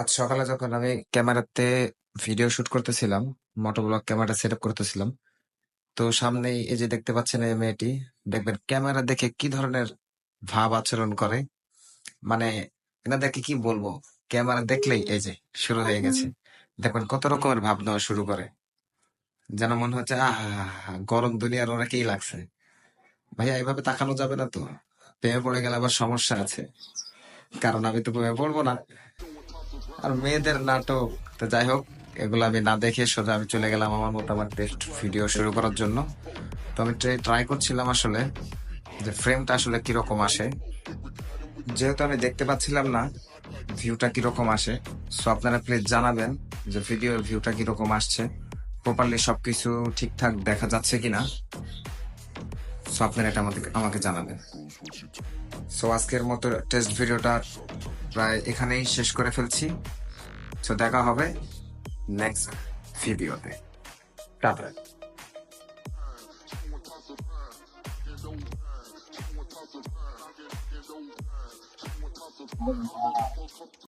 আজ সকালে যখন আমি ক্যামেরাতে ভিডিও শুট করতেছিলাম, মোটোব্লগ ক্যামেরা সেট আপ করতেছিলাম, তো সামনেই এই যে দেখতে পাচ্ছেন এই মেয়েটি, দেখবেন ক্যামেরা দেখে কি ধরনের ভাব আচরণ করে। মানে এনাদেরকে কি বলবো, ক্যামেরা দেখলেই এই যে শুরু হয়ে গেছে। দেখবেন কত রকমের ভাব নেওয়া শুরু করে, যেন মনে হচ্ছে গরম দুনিয়ার ওনাকেই লাগছে। ভাইয়া এইভাবে তাকানো যাবে না তো, প্রেমে পড়ে গেলে আবার সমস্যা আছে, কারণ আমি তো প্রেমে পড়বো না। আর মেয়েদের নাটক, তো যাই হোক, এগুলো আমি না দেখে সোজা আমি চলে গেলাম আমার মতো আমার টেস্ট ভিডিও শুরু করার জন্য। তো আমি ট্রাই করছিলাম আসলে যে ফ্রেমটা আসলে কিরকম আসে, যেহেতু আমি দেখতে পাচ্ছিলাম না ভিউটা কিরকম আসে। সো আপনারা প্লিজ জানাবেন যে ভিডিওর ভিউটা কিরকম আসছে, প্রপারলি সবকিছু ঠিকঠাক দেখা যাচ্ছে কিনা। সো আপনারা এটা আমাকে আমাকে জানাবেন। সো আজকের মতো টেস্ট ভিডিওটা প্রায় এখানেই শেষ করে ফেলছি। সো দেখা হবে নেক্সট ভিডিওতে। টাটা।